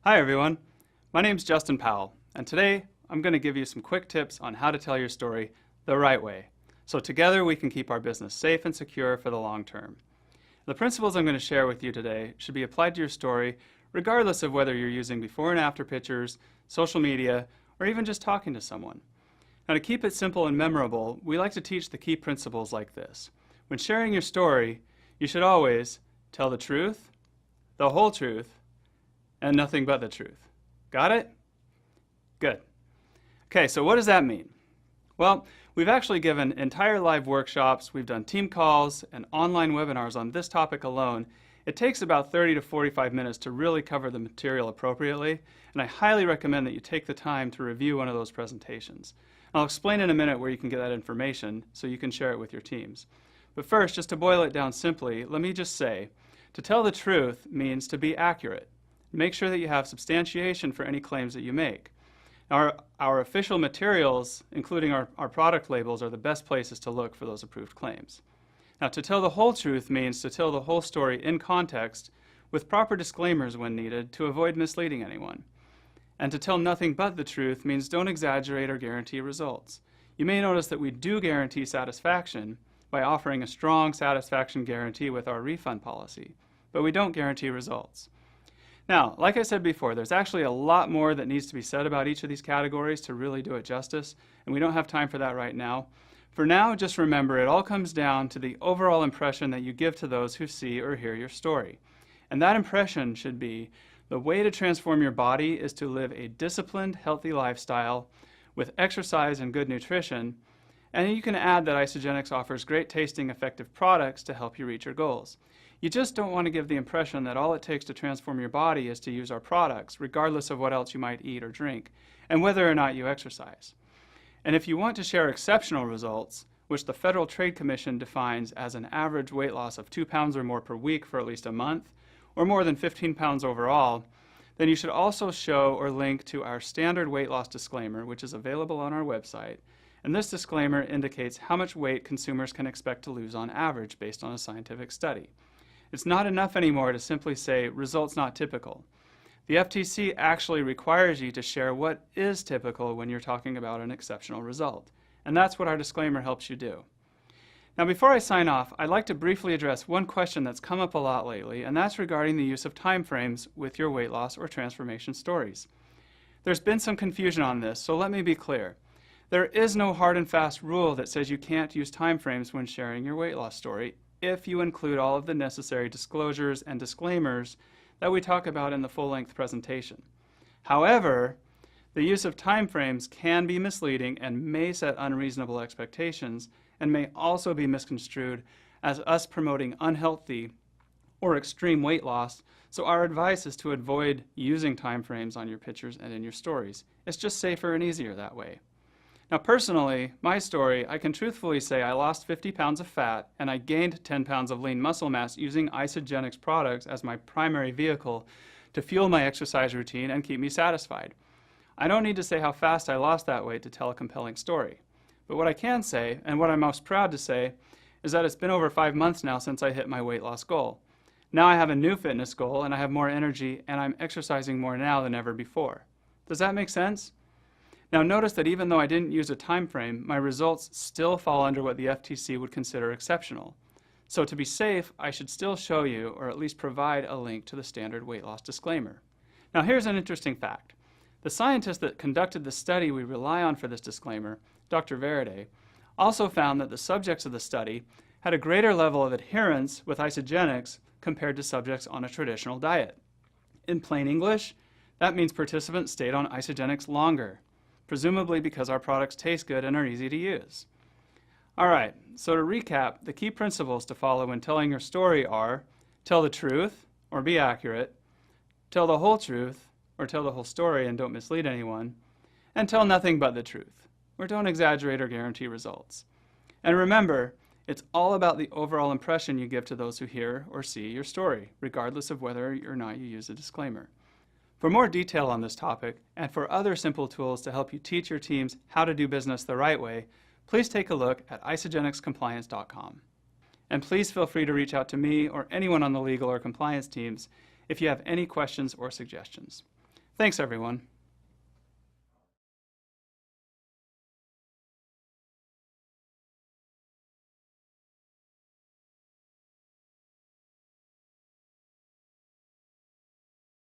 Hi everyone, my name's Justin Powell, and today I'm going to give you some quick tips on how to tell your story the right way, so together we can keep our business safe and secure for the long term. The principles I'm going to share with you today should be applied to your story regardless of whether you're using before and after pictures, social media, or even just talking to someone. Now, to keep it simple and memorable, we like to teach the key principles like this. When sharing your story, you should always tell the truth, the whole truth, and nothing but the truth. Got it? Good. Okay, so what does that mean? Well, we've actually given entire live workshops, we've done team calls and online webinars on this topic alone. It takes about 30 to 45 minutes to really cover the material appropriately, and I highly recommend that you take the time to review one of those presentations. I'll explain in a minute where you can get that information so you can share it with your teams. But first, just to boil it down simply, let me just say, to tell the truth means to be accurate. Make sure that you have substantiation for any claims that you make. Our official materials, including our product labels, are the best places to look for those approved claims. Now, to tell the whole truth means to tell the whole story in context with proper disclaimers when needed to avoid misleading anyone. And to tell nothing but the truth means don't exaggerate or guarantee results. You may notice that we do guarantee satisfaction by offering a strong satisfaction guarantee with our refund policy, but we don't guarantee results. Now, like I said before, there's actually a lot more that needs to be said about each of these categories to really do it justice, and we don't have time for that right now. For now, just remember it all comes down to the overall impression that you give to those who see or hear your story. And that impression should be, the way to transform your body is to live a disciplined, healthy lifestyle with exercise and good nutrition, and you can add that Isagenix offers great tasting, effective products to help you reach your goals. You just don't want to give the impression that all it takes to transform your body is to use our products, regardless of what else you might eat or drink, and whether or not you exercise. And if you want to share exceptional results, which the Federal Trade Commission defines as an average weight loss of 2 pounds or more per week for at least a month, or more than 15 pounds overall, then you should also show or link to our standard weight loss disclaimer, which is available on our website. And this disclaimer indicates how much weight consumers can expect to lose on average based on a scientific study. It's not enough anymore to simply say, results not typical. The FTC actually requires you to share what is typical when you're talking about an exceptional result. And that's what our disclaimer helps you do. Now, before I sign off, I'd like to briefly address one question that's come up a lot lately, and that's regarding the use of time frames with your weight loss or transformation stories. There's been some confusion on this, so let me be clear. There is no hard and fast rule that says you can't use time frames when sharing your weight loss story, if you include all of the necessary disclosures and disclaimers that we talk about in the full-length presentation. However, the use of time frames can be misleading and may set unreasonable expectations and may also be misconstrued as us promoting unhealthy or extreme weight loss, so our advice is to avoid using time frames on your pictures and in your stories. It's just safer and easier that way. Now personally, my story, I can truthfully say I lost 50 pounds of fat and I gained 10 pounds of lean muscle mass using Isagenix products as my primary vehicle to fuel my exercise routine and keep me satisfied. I don't need to say how fast I lost that weight to tell a compelling story. But what I can say, and what I'm most proud to say, is that it's been over 5 months now since I hit my weight loss goal. Now I have a new fitness goal and I have more energy and I'm exercising more now than ever before. Does that make sense? Now notice that even though I didn't use a time frame, my results still fall under what the FTC would consider exceptional. So to be safe, I should still show you, or at least provide, a link to the standard weight loss disclaimer. Now here's an interesting fact. The scientist that conducted the study we rely on for this disclaimer, Dr. Verade, also found that the subjects of the study had a greater level of adherence with Isagenix compared to subjects on a traditional diet. In plain English, that means participants stayed on Isagenix longer, presumably because our products taste good and are easy to use. All right, so to recap, the key principles to follow when telling your story are: tell the truth, or be accurate, tell the whole truth, or tell the whole story and don't mislead anyone, and tell nothing but the truth, or don't exaggerate or guarantee results. And remember, it's all about the overall impression you give to those who hear or see your story, regardless of whether or not you use a disclaimer. For more detail on this topic, and for other simple tools to help you teach your teams how to do business the right way, please take a look at isagenixcompliance.com. And please feel free to reach out to me or anyone on the legal or compliance teams if you have any questions or suggestions. Thanks, everyone.